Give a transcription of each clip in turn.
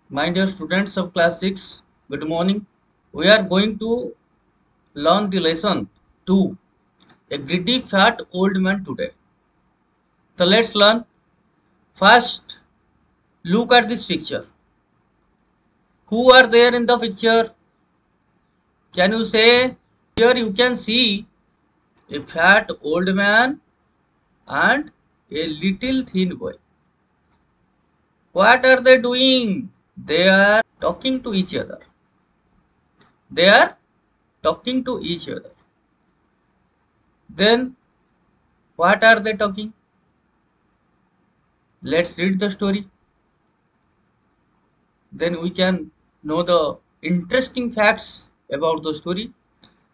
My dear students of class 6, good morning. We are going to learn the lesson 2, a greedy fat old man today. So let's learn. First, look at this picture. Who are there in the picture? Can you say? Here you can see a fat old man and a little thin boy. What are they doing? They are talking to each other. They are talking to each other. Then what are they talking? Let's read the story. Then we can know the interesting facts about the story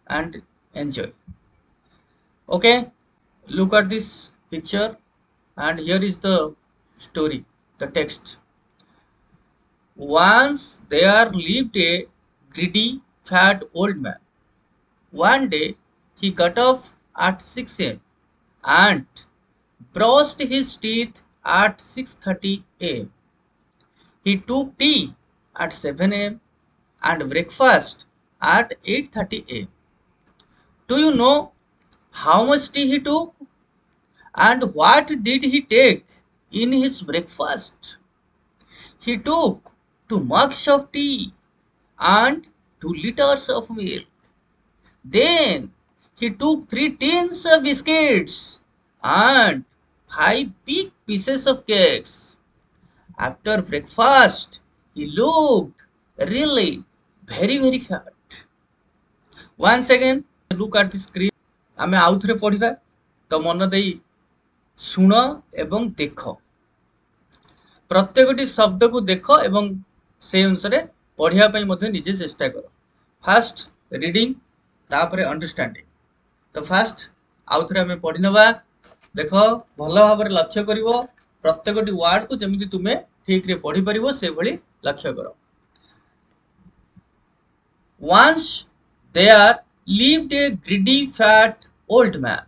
and enjoy. Okay, look at this picture, and here is the story, the text. Once there lived a greedy fat old man. One day he got up at 6 a.m. and brushed his teeth at 6:30 a.m. He took tea at 7 a.m. and breakfast at 8:30 a.m. Do you know how much tea he took and what did he take in his breakfast? He took 2 mugs of tea and 2 liters of milk. Then he took 3 tins of biscuits and 5 big pieces of cakes. After breakfast, he looked really very fat. Once again, look at the screen. ଆମେ ଆଉଥରେ ପଢିବା ତ ମନ ଦେଇ ଶୁଣ ଏବଂ ଦେଖ। ପ୍ରତ୍ୟେକଟି ଶବ୍ଦକୁ ଦେଖ ଏବଂ ସେହି ଅନୁସାରେ ପଢିବା ପାଇଁ ମଧ୍ୟ ନିଜେ ଚେଷ୍ଟା କର। ଫାଷ୍ଟ ରିଡିଂ, ତାପରେ ଅଣ୍ଡରଷ୍ଟାଣ୍ଡିଂ। ତ ଫାଷ୍ଟ ଆଉଥରେ ଆମେ ପଢି ନେବା। ଦେଖ, ଭଲ ଭାବରେ ଲକ୍ଷ୍ୟ କରିବ। ପ୍ରତ୍ୟେକଟି ୱାର୍ଡକୁ ଯେମିତି ତୁମେ ଠିକରେ ପଢି ପାରିବ ସେଭଳି ଲକ୍ଷ୍ୟ କର। Once there lived a greedy fat old man.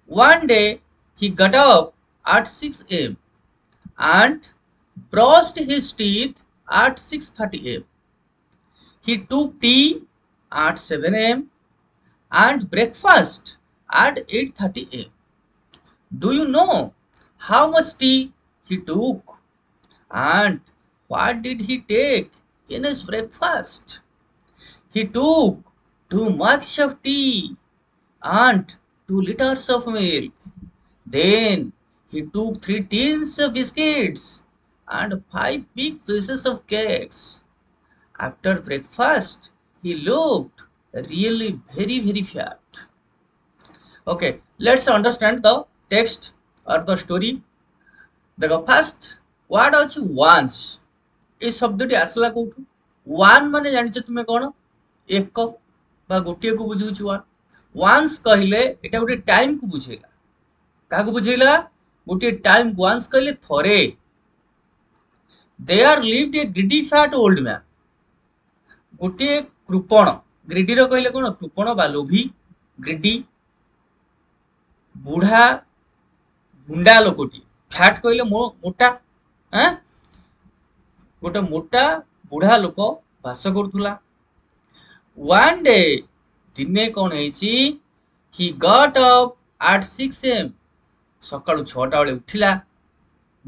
One day he got up at 6 a.m. and brushed his teeth at 6:30 a.m. He took tea at 7 a.m. and breakfast at 8:30 a.m. Do you know how much tea he took and what did he take in his breakfast? He took 2 mugs of tea and 2 liters of milk. Then he took 3 tins of biscuits and 5 big pieces of cakes. After breakfast, he looked really very fat. Okay, let's understand the text or the story. The first word is once. এই শব্দটি আসলা কোঠু? One মানে জানিছ তুমি কোন? ଏକ ବା ଗୋଟିଏକୁ ବୁଝଉଛି one. Once କହିଲେ ଏଟା ଗୋଟେ ଟାଇମକୁ ବୁଝେଇଲା। କାହାକୁ ବୁଝେଇଲା? ଗୋଟିଏ ଟାଇମ। ୱାନ୍ସ କହିଲେ ଥରେ। There lived a greedy fat old man. ଗୋଟିଏ କୃପଣ। ଗ୍ରିଡିର କହିଲେ କଣ? କୃପଣ ବା ଲୋଭୀ। ଗ୍ରିଡି ବୁଢା ଗୁଣ୍ଡା ଲୋକଟି। ଫ୍ୟାଟ କହିଲେ ମୋଟା। ଗୋଟେ ମୋଟା ବୁଢା ଲୋକ ବାସ କରୁଥିଲା। One day, ଦିନେ କଣ ହେଇଛି? He got up at 6 a.m. ସକାଳୁ 6ଟା ବେଳେ ଉଠିଲା।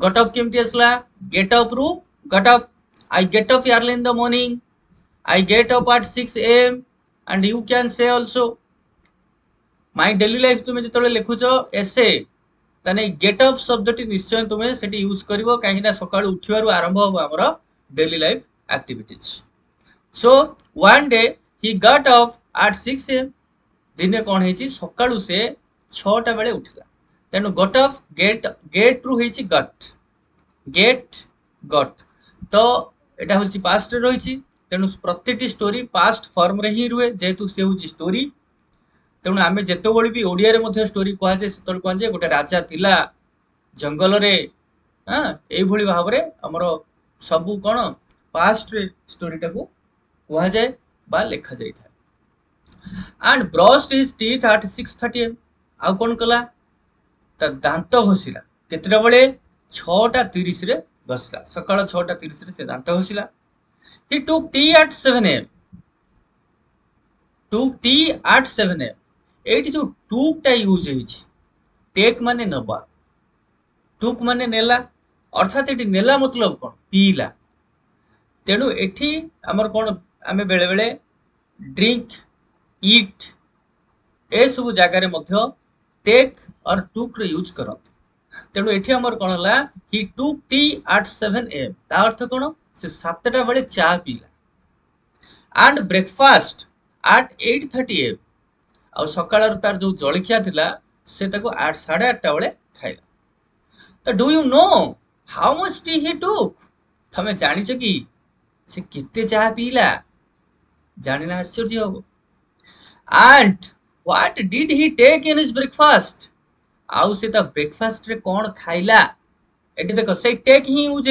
Got up କେମିତି ଆସିଲା? Get up ରୁ got up. I get up early in the morning. I get up at 6 a.m. and you can say also my daily life ତୁମେ ଯେତେବେଳେ ଲେଖୁଛ ଏସେ ତାନେ get up ଶବ୍ଦଟି ନିଶ୍ଚୟ ତୁମେ ସେଠି ୟୁଜ କରିବ, କାହିଁକି ନା ସକାଳୁ ଉଠିବାରୁ ଆରମ୍ଭ ହବ ଆମର daily life activities. So one day he got up at 6 a.m. ଦିନେ କଣ ହେଇଛି? ସକାଳୁ ସେ 6ଟା ବେଳେ ଉଠିଲା। ତେଣୁ got up, get ରୁ ହେଇଛି got, get got। ତ ଏଟା ହଉଛି past ରେ ରହିଛି, ତେଣୁ ପ୍ରତିଟି ଷ୍ଟୋରି past ଫର୍ମରେ ହିଁ ରୁହେ, ଯେହେତୁ ସେ ହଉଛି ଷ୍ଟୋରି। ତେଣୁ ଆମେ ଯେତେବେଳେ ବି ଓଡ଼ିଆରେ ମଧ୍ୟ ଷ୍ଟୋରି କୁହାଯାଏ, ସେତେବେଳେ କୁହାଯାଏ ଗୋଟେ ରାଜା ଥିଲା ଜଙ୍ଗଲରେ। ଏଇଭଳି ଭାବରେ ଆମର ସବୁ କଣ ପାଷ୍ଟରେ ଷ୍ଟୋରିଟାକୁ କୁହାଯାଏ ବା ଲେଖା ଯାଇଥାଏ। and brushed his teeth at 6:30 am. ଆଉ କଣ କଲା? ତା ଦାନ୍ତ ଘଷିଲା। କେତେଟା ବେଳେ? 6:30 ରେ घसला सकाळ 6:30 रे से दांत घसिला he took tea at 7 a.m. took tea at 7 a.m. एठी जो took टा यूज ହେଇଛି take माने नबा took माने नेला अर्थात एठी नेला मतलब कोन पीला तेणु एठी हमर कोन आमे बेले बेले ड्रिंक ईट ए सब जगार मध्य टेक और टुक रे यूज करत तेणु एठी हमर कोन हला ही टुक टी एट 7 am ता अर्थ कोन से 7टा बेले चा पीला एंड ब्रेकफास्ट एट 8:30 am आ सकाळ तार जो जळखिया थिला से ताको 8:30 बेले खाइला तो do you know how much tea he took तमे जानि छ कि से किते चा पीला जानिना आश्चर्य हो and what did he take in his breakfast आउ से ता ब्रेकफास्ट रे कोन खाइला एटी देखो से टेक ही यूज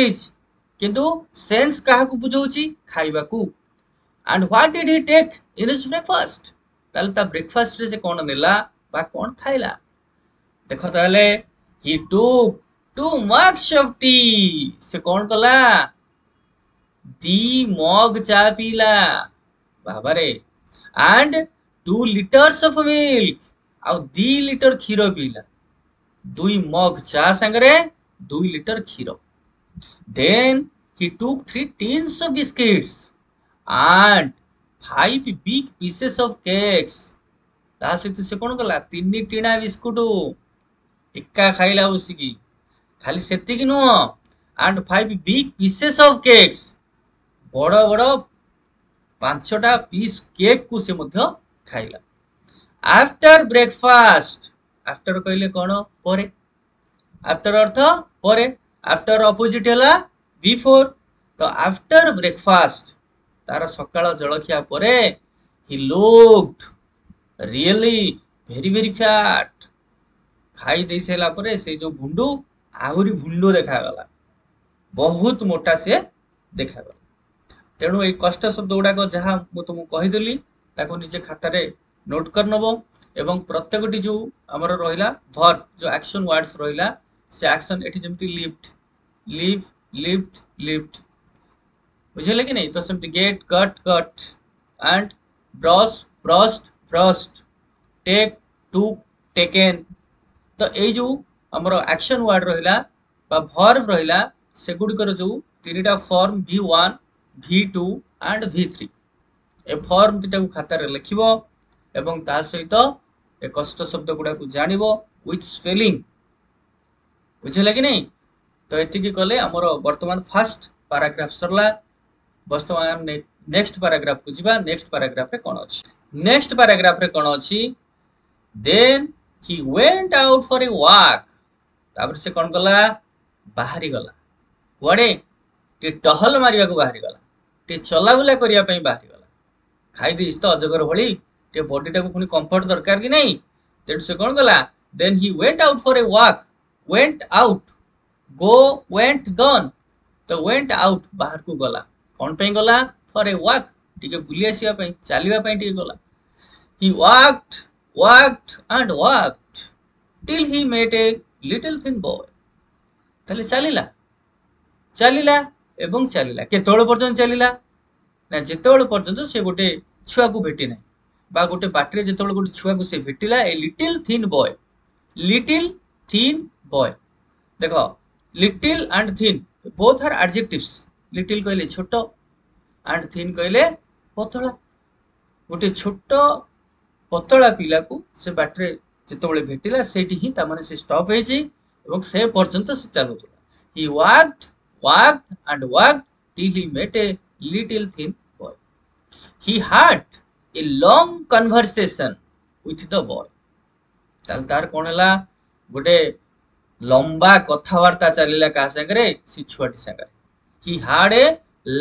किंतु सेंस काहा को बुझौची खाइबा को and what did he take in his breakfast ताल ता ब्रेकफास्ट रे से कोन नेला बा कोन खाइला देखो ताले ही टुक 2 mugs of tea से कोन कला दी मग चा पीला बाबा रे एंड 2 liters of milk आउ 2 लीटर खीर पीला 2 मग चा संगरे 2 litre kheer then he took 3 tins of biscuits and 5 big pieces of cakes ता सहित से कोन कला 3 टीना बिस्कुट एका खाइला बसिकी खाली सेति कि no and 5 big pieces of cakes बड़ बड़ 5टा पीस केक को से मध्य खाइला आफ्टर ब्रेकफास्ट आफ्टर कहले कोन परे आफ्टर अर्थ परे आफ्टर अपोजिट हला बिफोर तो आफ्टर ब्रेकफास्ट तार सकाळ जळखिया परे he looked really very very fat खाई दे सेला परे से जो भुंडू आहुरी भुंडू देखा गला बहुत मोटा से देखा गला तेणु ए कष्ट शब्द गुड़ाक जहाँ मु तुमको कहीदेली ताको निजे खाता रे नोट कर नबो एवं प्रत्येकटी जो हमर रहिला वर्ब जो एक्शन वर्ड्स रहिला से एक्शन एठी जेमति लिफ्ट लिव लिफ्ट लिफ्ट बुझले कि नहीं तो सेमति get cut cut and brush brushed brushed take took taken तो ए जो हमर एक्शन वर्ड रहिला बा वर्ब रहिला से गुडिकर जो तीनटा form v1 v2 and v3 ए फॉर्म तीटा को खाता रे लिखिबो एवं ता सहित ए कष्ट शब्द गुडा को जानिबो विथ स्पेलिंग बुझले कि नहीं तो एति की कले हमर वर्तमान फर्स्ट पैराग्राफ सरला वर्तमान नेक्स्ट पैराग्राफ को जिबा नेक्स्ट पैराग्राफ रे कोन अछि नेक्स्ट पैराग्राफ रे कोन अछि then he went out for a walk तापर से कोन गला बाहरी गला वडे टे टहल मारिया को बाहरी गला टे चला बुला करिया पई बाहरी गला खाई दिस तो अजगर भली टे बॉडी टा को पुनी कंफर्ट दरकार कि नहीं तेड से कोन गला then he went out for a walk went out go went gone तो वेंट आउट बाहर को गला कोन पई गला फॉर ए वॉक टिके बुली आसीया पई चालीवा पई टिके गला ही walked and walked till he met a little thin boy तले चलिला चलिला एवं चलिला केतोळ पर्यंत चलिला ना जेतोळ पर्यंत से गोटे छुआ को भेटी नै बा गोटे बाटरे जेतोळ गोटे छुआ को से भेटिला ए लिटिल थिन बॉय देखो little and thin both are adjectives little कहले छोटो एंड थिन कहले पतला गोटे छोटो पतला पिला को से बाटरे जेतोळे भेटिला सेठी ही ता माने से स्टॉप हेची एवं से पर्यंत से चलुतला he walked and walked till he met a little thin boy he had a long conversation with the boy तार कोनला गोटे लंबा कथावार्ता चलिला का संगरे सी छुआटी संगरे he had a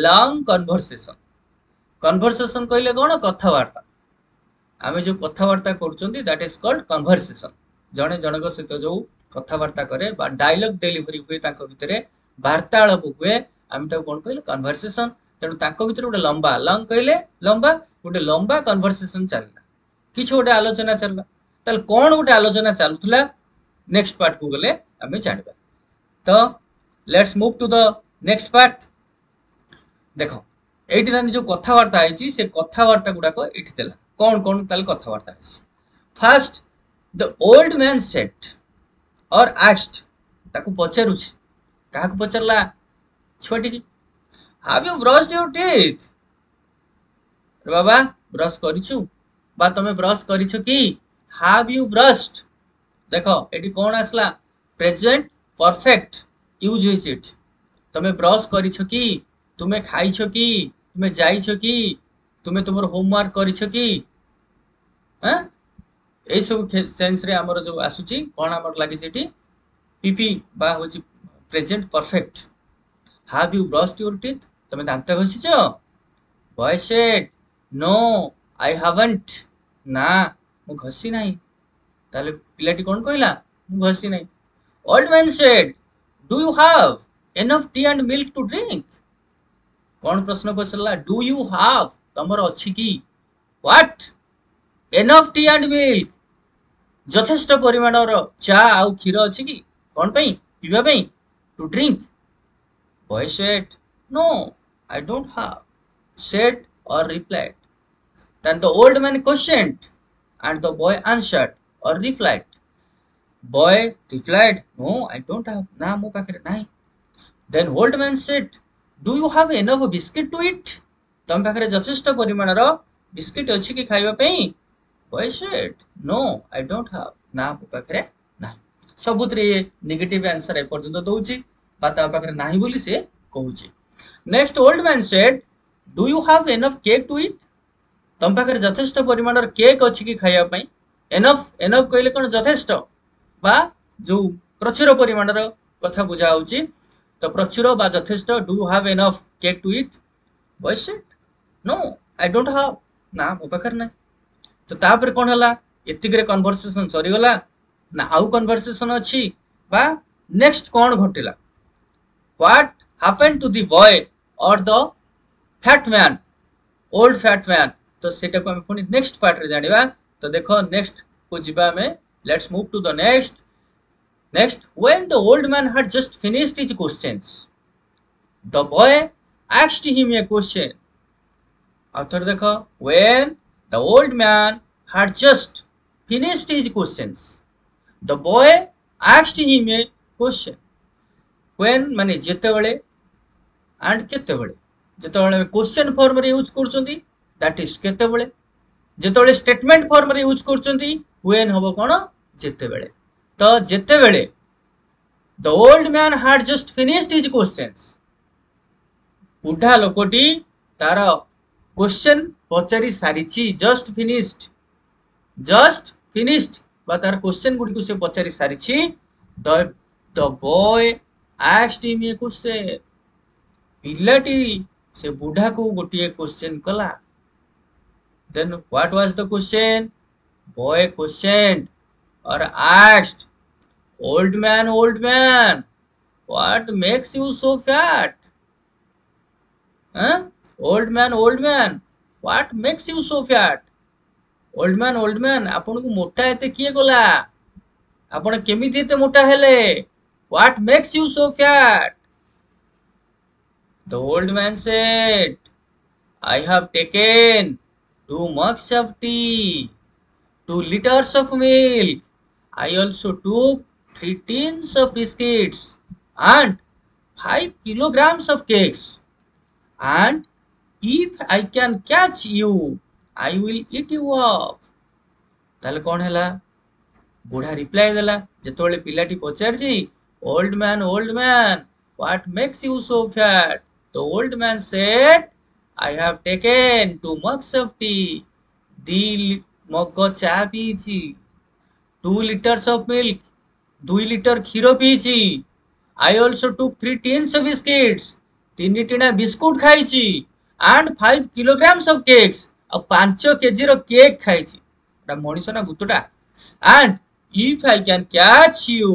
long conversation कहले कोन कथावार्ता आमे जो कथावार्ता करछंती दैट इज कॉल्ड कन्वर्सेशन जने जनक सहित जो कथावार्ता करे बा डायलॉग डिलीवरी हुए तांको भितरे वार्तालाप हुए आमे ताको कोन कहले कन्वर्सेशन तेनु तांको भितरे गोटे लंबा लंग कहले लंबा गोटे लंबा कन्वर्सेशन चलला किछ गोटे आलोचना चलला तल कोन गोटे आलोचना चालुतला नेक्स्ट पार्ट को गले आमे जानबा तो let's move to the next part देख एठी तानी जो कथावार्ता है से कथावार्ता गुड़ाक ये देला कौन कौन ताले कथावार्ता है first the old man set और आस्क्ड ताकू पचारुछ काहाकू पचारला छुआटी की have you brushed your teeth बाबा ब्रश करिछु बा तमे ब्रश करिছো कि हैव यू ब्रश्ड देखो एठी कौन आसला प्रेजेंट परफेक्ट यूज होइछ इट तमे ब्रश करिছো कि तुमे खाइছো कि तुमे जाइছো कि तुमे तुमर होमवर्क करिছো कि हां ए सब सेंस रे हमर जो आसुची कोन हमर लागि जेठी पीपी बा होची present perfect have you brushed your teeth तुमे दांत घसिছো boy said no I haven't ना मु घसी नाही ताले पिलाटी कोन कहला मु घसी नाही old man said do you have enough tea and milk to drink कौन प्रश्न पचरला डू यू हैव तमर अछि की what enough tea and milk यथेष्ट परिमाणर चा आउ क्षीर अछि की कौन पई पीबा पई to drink boy said no I don't have said or replied then the old man questioned and the boy answered or replied boy replied no I don't have na mo pakare nahi then old man said do you have enough biscuit to eat तम पाखरे यथेष्ट परिमाणर biscuit अछि कि खाइबा पई boy said no I don't have ना मो पाखरे नाही सबुतरे नेगेटिव आंसर ए पर्यंत दउची बा ता पाखरे नाही बोली से कहूची next old man said do you have enough cake to eat तम पाखरे यथेष्ट परिमाणर केक अछि कि खाइबा पई एनफ एनफ कहले कोन यथेष्ट बा जो प्रचुर परिमाणर कथा बुझा होची तो प्रचुर बा यथेष्ट do you have enough cake to eat boy said no I don't have ना मो पाखरे नै तो तापर कोन हला एतिकरे कन्वर्सेशन सरी गला ना आउ कन्वर्सेशन अछि बा नेक्स्ट कोन घटिला what happened to the boy और the fat man old fat man तो सेटा को हम पुनी नेक्स्ट पार्ट रे जानिबा तो देखो नेक्स्ट को जिबा में let's move to the next when the old man had just finished his questions the boy asked him a question after देखो when the old man had just finished his questions the boy asked him a question when माने जेते बेले and केते बेले जेते बेले question form रे use करचंती that is केते बेले जेते बेले स्टेटमेंट फॉर्म रे यूज करचंती when हबो कोन जेते बेले तो जेते बेले the old man had just finished his questions बुढ़ा लोकोटी तार क्वेश्चन पचारि सारिछि जस्ट फिनिश्ड बा तार क्वेश्चन गुडी को से पचारि सारिछि the boy asked him a question पिलाटी से बुढ़ा को गोटिए क्वेश्चन कला then what was the question boy questioned or asked old man what makes you so fat huh old man what makes you so fat old man आपन को मोटा एते किए गला आपन केमिति एते मोटा हेले what makes you so fat the old man said I have taken 2 mugs of tea 2 liters of milk I also took 3 tins of biscuits and 5 kilograms of cakes and if I can catch you I will eat you up ताले कोन हैला बुढ़ा reply देला जेतोले पिलाटी पचारजी old man what makes you so fat the old man said I have taken 2 mugs of tea 2 मग चा पीची 2 liters of milk 2 liter Kshir Peechi I also took 3 tins of biscuits 3 टिना biscuit खाइची and 5 kilograms of cakes और 5 KG रो cake खाइची मनीष ना भूतटा and if I can catch you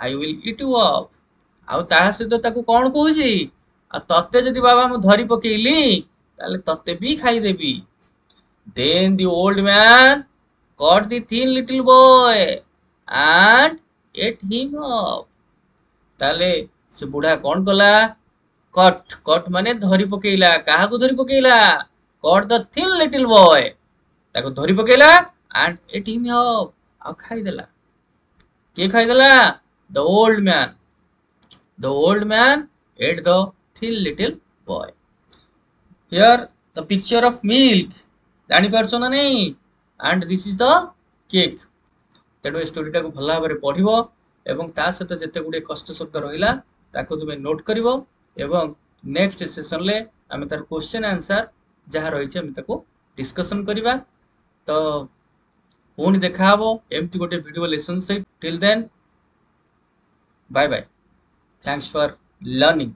I will eat you up आउ ताहा से तो ताकू कोन कहूची आ तत्ते जदी बाबा मु धरी पकेइली ताले तत्ते भी खाई देबी then the old man caught the thin little boy and ate him up ताले से बुढ़ा कोन कला कट कट माने धरी पकेइला काहाकू धरी पकेइला cut the thin little boy ताको धरी पकेइला एंड इट हिम अप आ खाई देला के खाई देला the old man the old man ate the thin little boy here the picture of milk जानी पारछो ना नहीं and this is the cake तेणु ए स्टोरीटा को भल भाव पढ़ो एवं ता सहित जिते गुड़े कष्ट शब्द रहा ताको तुम नोट कर एवं नेक्स्ट सेशन ले आम तार क्वेश्चन आंसर जहाँ रही डिस्कसन करवा तो पुणी देखा एमती गोटे वीडियो लेसन सहित till then bye bye thanks for learning.